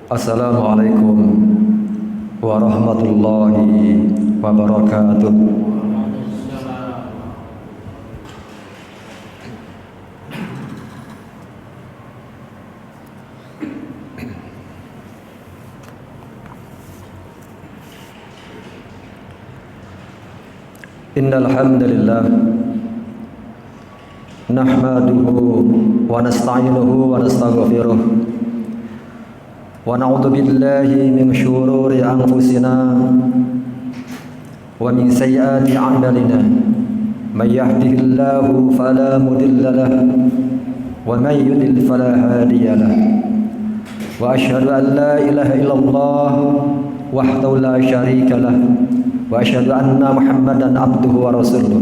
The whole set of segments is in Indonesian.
Assalamualaikum warahmatullahi wabarakatuh. Innal hamdalillah nahmaduhu wa nasta'inuhu wa nastaghfiruh wa na'udzu billahi min syururi anfusina wa min sayyiati a'malina may yahdihillahu fala mudilla lahu wa may yudlil fala hadiya lahu wa asyhadu an la ilaha illallah wahdahu la syarika lahu wa asyhadu anna Muhammadan abduhu wa rasuluh.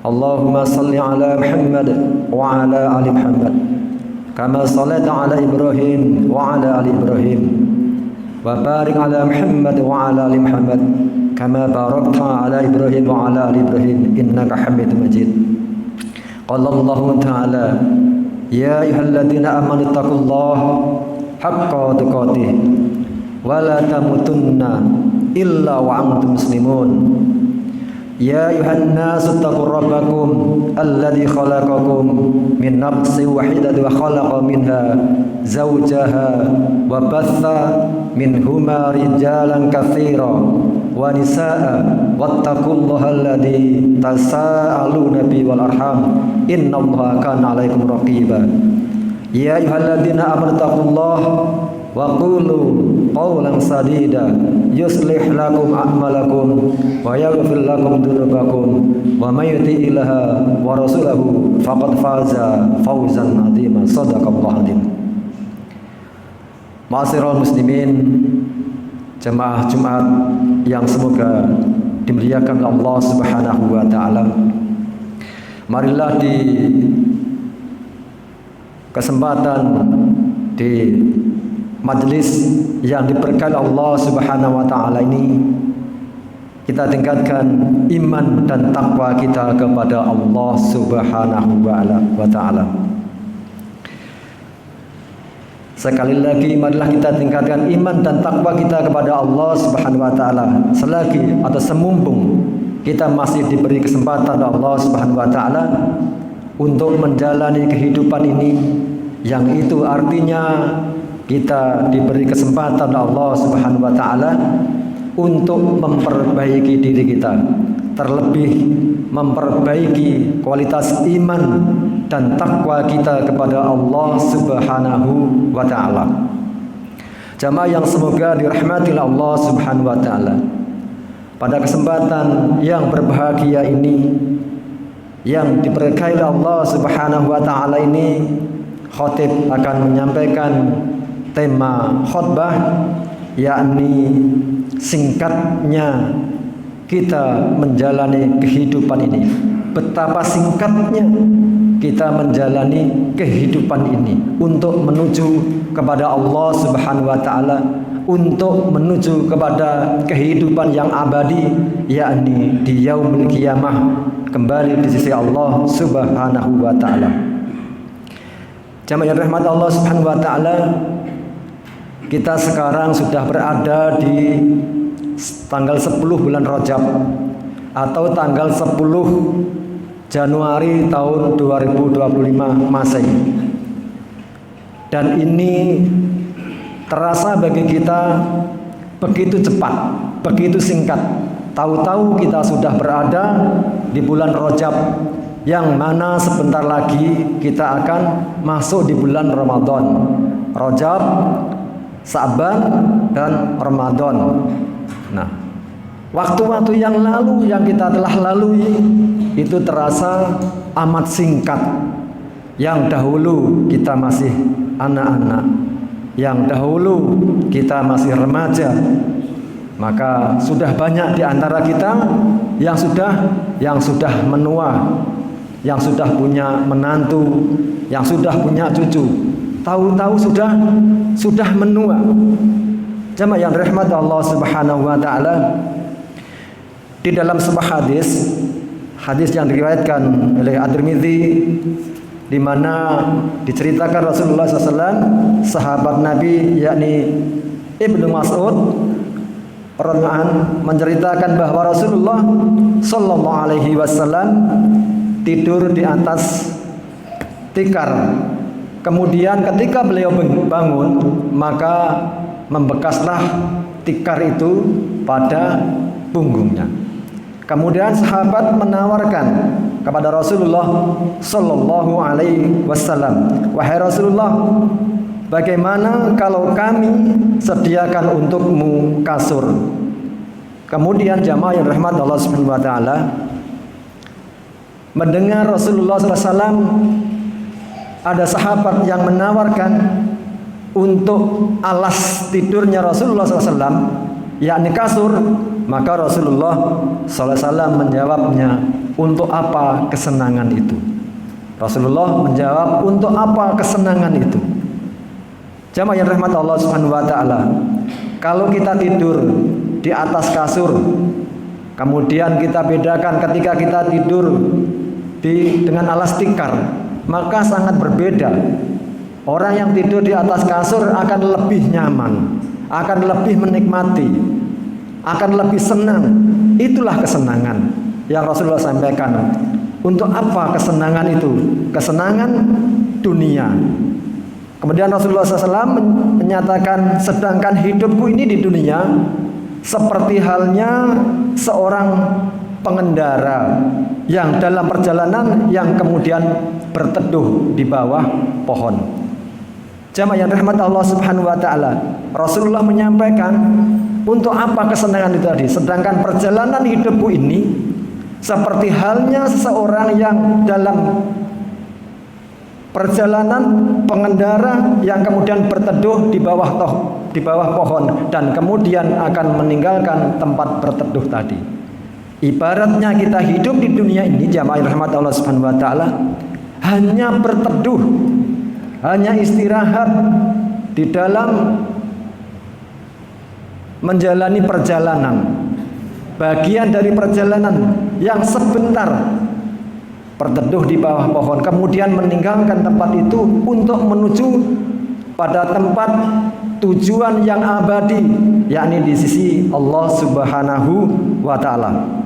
Allahumma salli ala Muhammad wa ala ali Muhammad kama shallaita ala Ibrahim wa ala ali Ibrahim wa barik ala Muhammad wa ala ali Muhammad kama barakta ala Ibrahim wa ala ali Ibrahim innaka Hamidum Majid. Qala Allah ta'ala ya ayyuhalladzina amanu taqullaha haqqa tuqatih wa la tamutunna illa wa antum muslimun. Ya ayuhan nasu taqu rabbakum alladzi khalaqakum min nafsin wahidatin wa khalaqa minha zawjaha wa batha minhuma rijalan katsira wa nisaa wattaqullaha alladzi tasaaluna bihi wal arham innallaha kana 'alaikum raqiba. Ya ayyuhalladzina amanu taqullaha wa qulu qawlan sadida yuslih lakum a'malakum wa yaghfir lakum dhunubakum wa may yuti' ilaha wa rasulahu faqad faza fawzan 'azima. Shadaqallahu 'azim. Ma'asyiral muslimin, jemaah Jumat yang semoga dimuliakan Allah Subhanahu wa taala. Marilah di kesempatan di majlis yang diberkahi Allah Subhanahu wa taala ini kita tingkatkan iman dan takwa kita kepada Allah Subhanahu wa taala. Sekali lagi marilah kita tingkatkan iman dan takwa kita kepada Allah Subhanahu wa taala selagi atau semumpung kita masih diberi kesempatan oleh Allah Subhanahu wa taala untuk menjalani kehidupan ini, yang itu artinya kita diberi kesempatan Allah Subhanahu wa taala untuk memperbaiki diri kita, terlebih memperbaiki kualitas iman dan takwa kita kepada Allah Subhanahu wa taala. Jamaah yang semoga dirahmati Allah Subhanahu wa taala. Pada kesempatan yang berbahagia ini yang diberkahi Allah Subhanahu wa taala ini, khatib akan menyampaikan tema khutbah, yakni singkatnya kita menjalani kehidupan ini. Betapa singkatnya kita menjalani kehidupan ini untuk menuju kepada Allah Subhanahu wa taala, untuk menuju kepada kehidupan yang abadi, yakni di yaumul qiyamah, kembali di sisi Allah Subhanahu wa taala. Jamaah yang rahmat Allah Subhanahu wa taala, kita sekarang sudah berada di tanggal 10 bulan Rajab atau tanggal 10 Januari tahun 2025 Masehi. Dan ini terasa bagi kita begitu cepat, begitu singkat. Tahu-tahu kita sudah berada di bulan Rajab, yang mana sebentar lagi kita akan masuk di bulan Ramadan. Rajab, Sa'ban, dan Ramadan. Nah, waktu-waktu yang lalu yang kita telah lalui itu terasa amat singkat. Yang dahulu kita masih anak-anak, yang dahulu kita masih remaja, maka sudah banyak di antara kita yang sudah menua, yang sudah punya menantu, yang sudah punya cucu. Tahu-tahu sudah menua. Jamaah yang rahmat Allah Subhanahu wa taala, di dalam sebuah hadis yang diriwayatkan oleh At-Tirmidzi di mana diceritakan Rasulullah SAW, sahabat Nabi yakni Ibnu Mas'ud radhiyallahu anhu menceritakan bahwa Rasulullah sallallahu alaihi wasallam tidur di atas tikar. Kemudian ketika beliau bangun, maka membekaslah tikar itu pada punggungnya. Kemudian sahabat menawarkan kepada Rasulullah sallallahu alaihi wasallam, "Wahai Rasulullah, bagaimana kalau kami sediakan untukmu kasur?" Kemudian jamaah yang rahmat Allah Subhanahu wa taala mendengar Rasulullah SAW ada sahabat yang menawarkan untuk alas tidurnya Rasulullah SAW, yakni kasur, maka Rasulullah SAW menjawabnya, "Untuk apa kesenangan itu?" Rasulullah menjawab, "Untuk apa kesenangan itu?" Jamaah yang rahmat Allah Subhanahu wa taala, kalau kita tidur di atas kasur, kemudian kita bedakan ketika kita tidur dengan alas tikar, maka sangat berbeda. Orang yang tidur di atas kasur akan lebih nyaman, akan lebih menikmati, akan lebih senang. Itulah kesenangan yang Rasulullah sampaikan. Untuk apa kesenangan itu? Kesenangan dunia. Kemudian Rasulullah SAW menyatakan, sedangkan hidupku ini di dunia seperti halnya seorang pengendara yang dalam perjalanan yang kemudian berteduh di bawah pohon. Jamaah yang rahmat Allah Subhanahu wa taala, Rasulullah menyampaikan, untuk apa kesenangan itu tadi? Sedangkan perjalanan hidupku ini seperti halnya seseorang yang dalam perjalanan pengendara yang kemudian berteduh di bawah pohon dan kemudian akan meninggalkan tempat berteduh tadi. Ibaratnya kita hidup di dunia ini, jamaah rahmat Allah Subhanahu wa taala, hanya berteduh, hanya istirahat di dalam menjalani perjalanan, bagian dari perjalanan yang sebentar berteduh di bawah pohon, kemudian meninggalkan tempat itu untuk menuju pada tempat tujuan yang abadi, yakni di sisi Allah Subhanahu wa taala.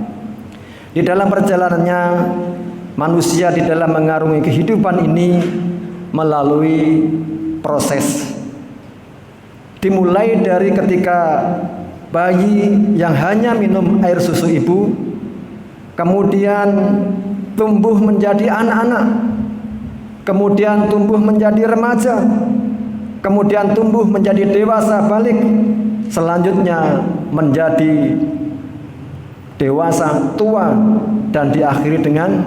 Di dalam perjalanannya manusia di dalam mengarungi kehidupan ini melalui proses. Dimulai dari ketika bayi yang hanya minum air susu ibu, kemudian tumbuh menjadi anak-anak, kemudian tumbuh menjadi remaja, kemudian tumbuh menjadi dewasa balik, selanjutnya menjadi dewasa tua, dan diakhiri dengan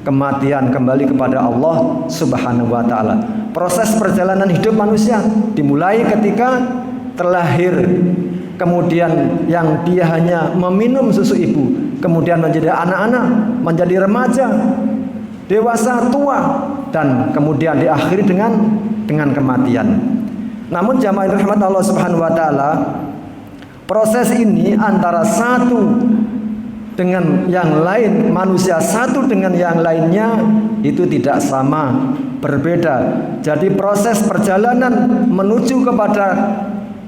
kematian, kembali kepada Allah Subhanahu wa taala. Proses perjalanan hidup manusia dimulai ketika terlahir, kemudian yang dia hanya meminum susu ibu, kemudian menjadi anak-anak, menjadi remaja, dewasa tua, dan kemudian diakhiri dengan kematian. Namun jamaah rahmat Allah Subhanahu wa taala, proses ini antara satu dengan yang lain, manusia satu dengan yang lainnya itu tidak sama, berbeda. Jadi proses perjalanan menuju kepada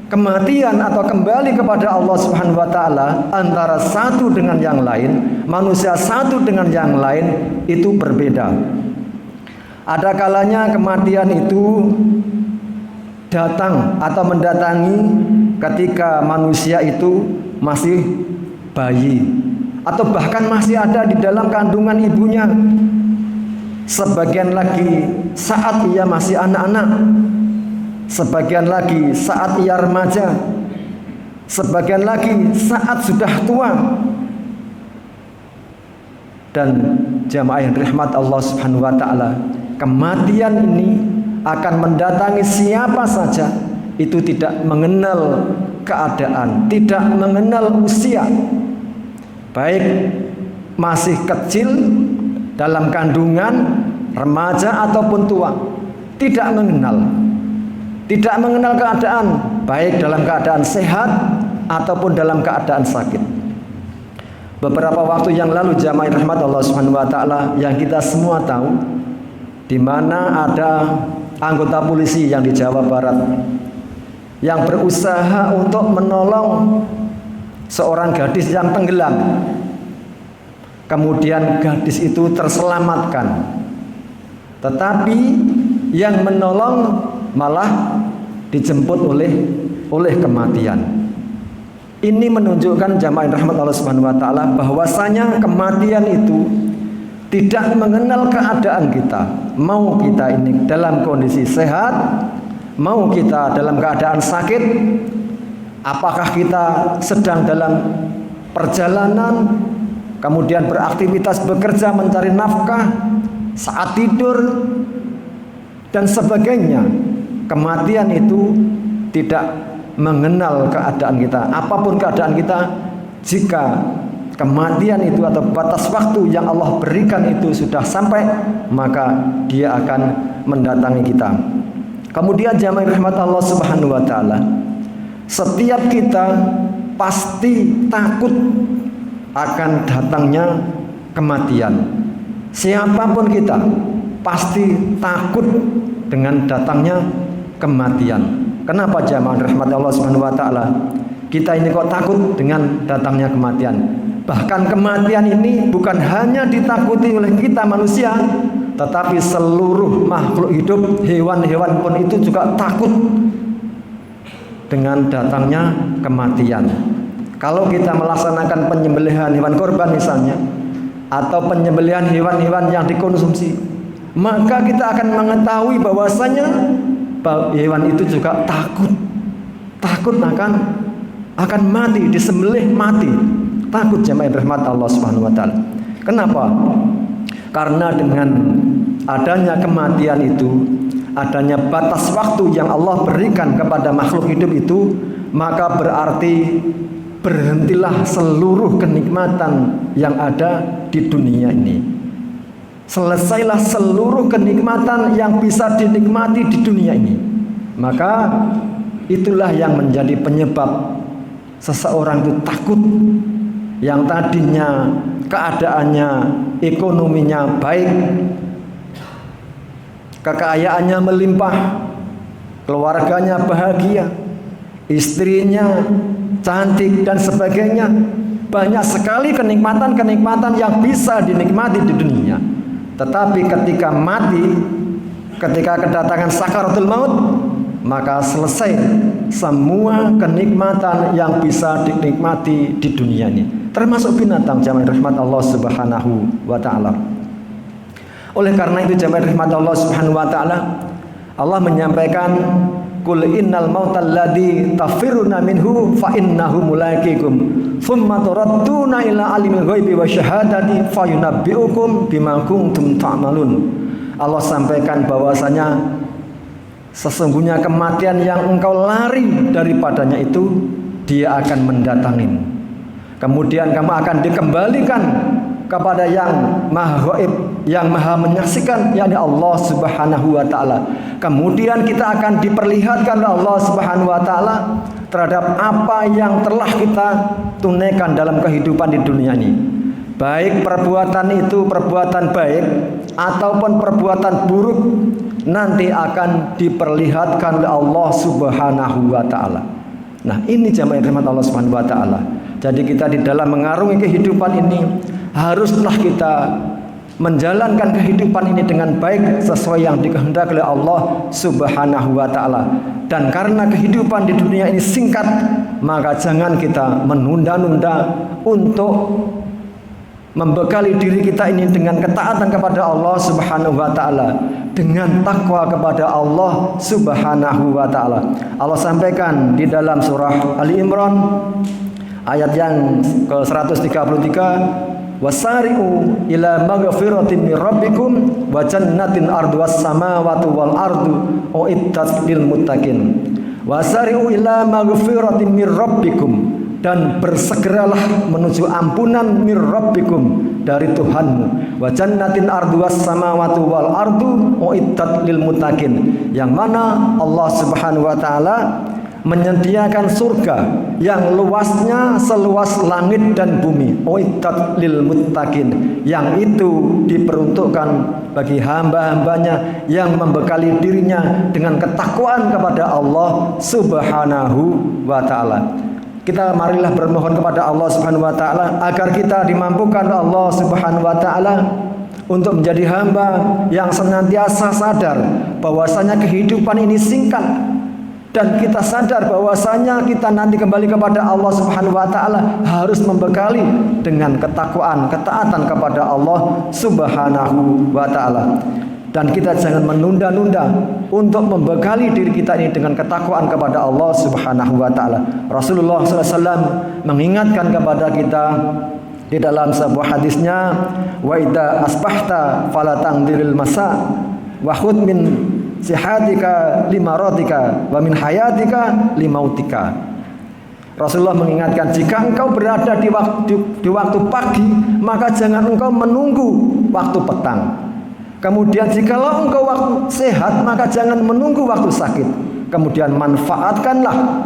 kematian atau kembali kepada Allah Subhanahu wa taala antara satu dengan yang lain, manusia satu dengan yang lain itu berbeda. Ada kalanya kematian itu datang atau mendatangi ketika manusia itu masih bayi, atau bahkan masih ada di dalam kandungan ibunya. Sebagian lagi saat ia masih anak-anak, sebagian lagi saat ia remaja, sebagian lagi saat sudah tua. Dan jamaah yang rahmat Allah Subhanahu wa taala, kematian ini akan mendatangi siapa saja, itu tidak mengenal keadaan, tidak mengenal usia, baik masih kecil dalam kandungan, remaja ataupun tua, tidak mengenal keadaan, baik dalam keadaan sehat ataupun dalam keadaan sakit. Beberapa waktu yang lalu jamaah rahmat Allah Subhanahu wa taala, yang kita semua tahu di mana ada anggota polisi yang di Jawa Barat yang berusaha untuk menolong seorang gadis yang tenggelam. Kemudian gadis itu terselamatkan, tetapi yang menolong malah dijemput oleh kematian. Ini menunjukkan jamaah rahmat Allah Subhanahu wa taala bahwasanya kematian itu tidak mengenal keadaan kita. Mau kita ini dalam kondisi sehat, mau kita dalam keadaan sakit, apakah kita sedang dalam perjalanan, kemudian beraktivitas bekerja mencari nafkah, saat tidur dan sebagainya. Kematian itu tidak mengenal keadaan kita. Apapun keadaan kita, jika kematian itu atau batas waktu yang Allah berikan itu sudah sampai, maka dia akan mendatangi kita. Kemudian jamaah rahmat Allah Subhanahu wa taala, setiap kita pasti takut akan datangnya kematian. Siapapun kita pasti takut dengan datangnya kematian. Kenapa jamaah rahmat Allah Subhanahu wa taala? Kita ini kok takut dengan datangnya kematian? Bahkan kematian ini bukan hanya ditakuti oleh kita manusia, tetapi seluruh makhluk hidup, hewan-hewan pun itu juga takut dengan datangnya kematian. Kalau kita melaksanakan penyembelihan hewan korban misalnya, atau penyembelihan hewan-hewan yang dikonsumsi, maka kita akan mengetahui bahwasanya hewan itu juga takut akan mati, disembelih mati. Takut jamaah rahmat Allah Subhanahu wa taala. Kenapa? Karena dengan adanya kematian itu, adanya batas waktu yang Allah berikan kepada makhluk hidup itu, maka berarti berhentilah seluruh kenikmatan yang ada di dunia ini. Selesailah seluruh kenikmatan yang bisa dinikmati di dunia ini. Maka itulah yang menjadi penyebab seseorang itu takut. Yang tadinya keadaannya, ekonominya baik, kekayaannya melimpah, keluarganya bahagia, istrinya cantik dan sebagainya. Banyak sekali kenikmatan-kenikmatan yang bisa dinikmati di dunia. Tetapi ketika mati, ketika kedatangan sakaratul maut, maka selesai semua kenikmatan yang bisa dinikmati di dunia ini, termasuk binatang jamaah rahmat Allah Subhanahu wa taala. Oleh karena itu jamaah rahmat Allah Subhanahu wa taala, Allah menyampaikan, "Qul innal mautal ladzi tafiruna minhu fa innahu mulaqikum tsumma turadduna ila alimil ghaibi wasyahadati fayunabbiukum bima kuntum ta'malun." Allah sampaikan bahwasanya sesungguhnya kematian yang engkau lari daripadanya itu, dia akan mendatangin. Kemudian kamu akan dikembalikan kepada yang maha gaib, yang maha menyaksikan, yakni Allah Subhanahu wa taala. Kemudian kita akan diperlihatkan oleh Allah Subhanahu wa taala terhadap apa yang telah kita tunaikan dalam kehidupan di dunia ini. Baik perbuatan itu perbuatan baik ataupun perbuatan buruk, nanti akan diperlihatkan oleh Allah Subhanahu wa taala. Nah, ini jamaah rahmat Allah Subhanahu wa taala. Jadi kita di dalam mengarungi kehidupan ini haruslah kita menjalankan kehidupan ini dengan baik sesuai yang dikehendaki oleh Allah Subhanahu wa taala. Dan karena kehidupan di dunia ini singkat, maka jangan kita menunda-nunda untuk membekali diri kita ini dengan ketaatan kepada Allah Subhanahu wa taala, dengan takwa kepada Allah Subhanahu wa taala. Allah sampaikan di dalam surah Ali Imran ayat yang ke-133, wasari'u ila maghfiratin min rabbikum wa jannatin arduwas samawati wal ardu uiddat lil muttaqin. Wasari'u ila maghfiratin min rabbikum, dan bersegeralah menuju ampunan mir rabbikum, dari Tuhanmu, wa jannatin arduwas samawati wal ardu uiddat lil muttaqin, yang mana Allah Subhanahu wa taala menyediakan surga yang luasnya seluas langit dan bumi, uiddat lil muttaqin, yang itu diperuntukkan bagi hamba-hambanya yang membekali dirinya dengan ketakwaan kepada Allah Subhanahu wa taala. Kita marilah bermohon kepada Allah Subhanahu wa taala agar kita dimampukan Allah Subhanahu wa taala untuk menjadi hamba yang senantiasa sadar bahwasanya kehidupan ini singkat, dan kita sadar bahwasanya kita nanti kembali kepada Allah Subhanahu wa taala harus membekali dengan ketakwaan, ketaatan kepada Allah Subhanahu wa taala. Dan kita jangan menunda-nunda untuk membekali diri kita ini dengan ketakwaan kepada Allah Subhanahu wa taala. Rasulullah SAW mengingatkan kepada kita di dalam sebuah hadisnya, wa idza asbahta fala tangdiril masa wa khudh min sihatika limaradika wa min hayatika limautika. Rasulullah mengingatkan, jika engkau berada di waktu pagi, maka jangan engkau menunggu waktu petang. Kemudian jikalau engkau waktu sehat, maka jangan menunggu waktu sakit. Kemudian manfaatkanlah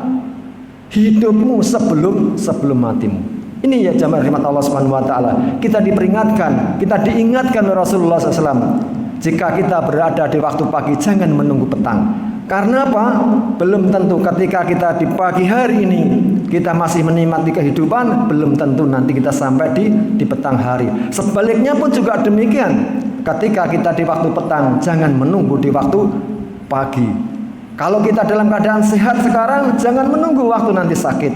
hidupmu sebelum matimu. Ini ya jamaah rahmat Allah Subhanahu wa taala. Kita diperingatkan, kita diingatkan oleh Rasulullah SAW. Jika kita berada di waktu pagi, jangan menunggu petang. Karena apa? Belum tentu ketika kita di pagi hari ini kita masih menikmati kehidupan, belum tentu nanti kita sampai di petang hari. Sebaliknya pun juga demikian. Ketika kita di waktu petang, jangan menunggu di waktu pagi. Kalau kita dalam keadaan sehat sekarang, jangan menunggu waktu nanti sakit.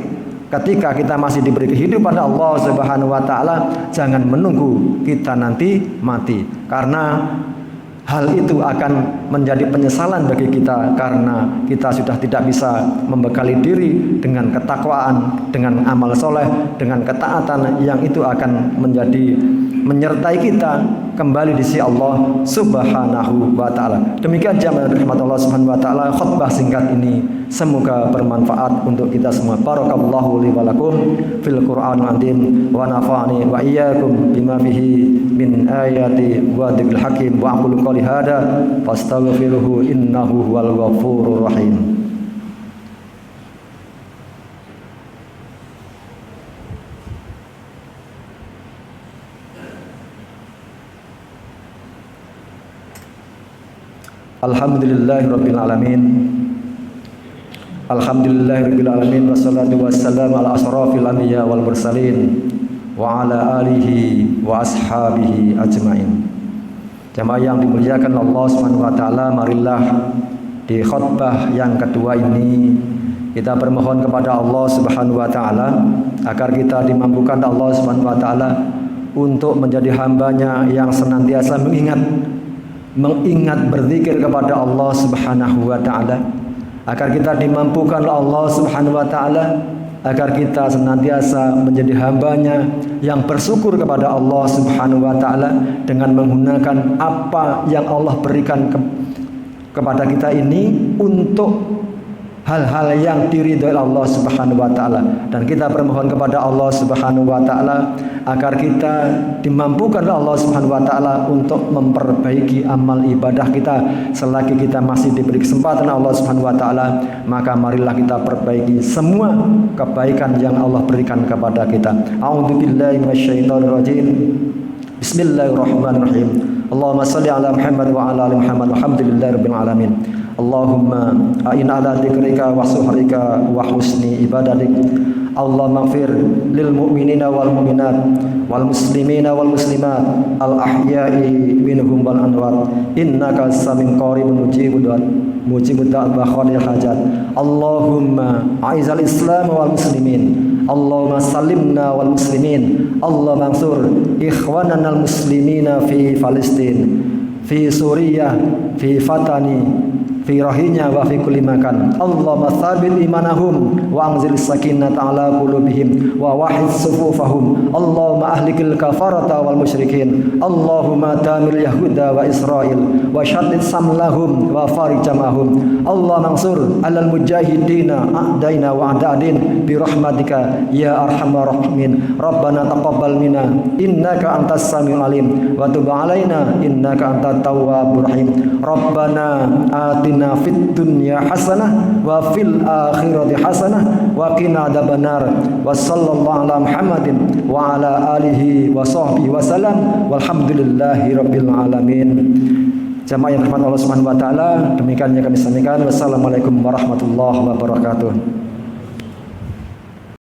Ketika kita masih diberi kehidupan Allah Subhanahu wa taala, jangan menunggu kita nanti mati. Karena hal itu akan menjadi penyesalan bagi kita, karena kita sudah tidak bisa membekali diri dengan ketakwaan, dengan amal soleh, dengan ketaatan yang itu akan menjadi menyertai kita kembali di sisi Allah Subhanahu wa taala. Demikian jamaah rahmat Allah Subhanahu wa taala, khutbah singkat ini semoga bermanfaat untuk kita semua. Barakallahu li wa lakum fil Qur'anil azim wa nafa'ani wa iyyakum bima fihi min ayati wa dzikril hakim wa aqulu qouli hada fastaghfiruhu innahu huwal ghafurur rahim. Alhamdulillahirabbil alamin. Alhamdulillahirabbil alamin wassalatu wassalamu ala asrafil anbiya wal mursalin wa ala alihi wa ashabihi ajmain. Jamaah yang dimuliakan Allah Subhanahu wa taala, marilah di khutbah yang kedua ini kita bermohon kepada Allah Subhanahu wa taala agar kita dimampukan Allah Subhanahu wa taala untuk menjadi hambanya yang senantiasa mengingat berzikir kepada Allah Subhanahu wa taala, agar kita dimampukan Allah Subhanahu wa taala agar kita senantiasa menjadi hambanya yang bersyukur kepada Allah Subhanahu wa taala dengan menggunakan apa yang Allah berikan kepada kita ini untuk hal-hal yang diridhoi Allah Subhanahu wa taala. Dan kita bermohon kepada Allah Subhanahu wa taala agar kita dimampukan Allah Subhanahu wa taala untuk memperbaiki amal ibadah kita. Selagi kita masih diberi kesempatan Allah Subhanahu wa taala, maka marilah kita perbaiki semua kebaikan yang Allah berikan kepada kita. A'udzubillahi minasyaitonir rajim. Bismillahirrahmanirrahim. Allahumma shalli ala Muhammad wa ala ali Muhammad. Walhamdulillahirabbil alamin. Allahumma a'inna ala dzikrika wa syukrika wa husni ibadatik. Allahumma ighfir lil mu'minina wal mu'minat wal muslimina wal muslimat al ahya'i minhum wal amwat innaka samiun qaribun mujibud da'wat wa qadil hajat. Allahumma a'izal islam wal muslimin. Allahumma salimna wal muslimin. Allahumma ansur ikhwanana al muslimina fi Palestin, fi Suriah, fi Fatani, fi rahinya wa fi kulli makan. Allahumma tsabil imanahum wa anzil sakinata ala qulubihim wa wahid sufufahum. Allahumma ahlikil kafarata wal musyrikin. Allahumma damil yahuda wa Israil wa syaddid samlahum wa farij jamahum. Allahumma ansur alal mujahidina a'daina wa a'dadin bi rahmatika ya arhamar rahimin. Rabbana taqabbal minna innaka antas samiul alim wa tub alaina innaka antat tawwabur rahim. Rabbana atina atina fid dunya hasanah wa fil akhirati hasanah wa qina adzabannar. Wa sallallahu ala Muhammadin wa ala alihi wa sahbihi wasallam walhamdulillahi rabbil alamin. Jamaah yang dirahmati Allah Subhanahu wa taala, demikian yang kami sampaikan. Wassalamualaikum warahmatullahi wabarakatuh.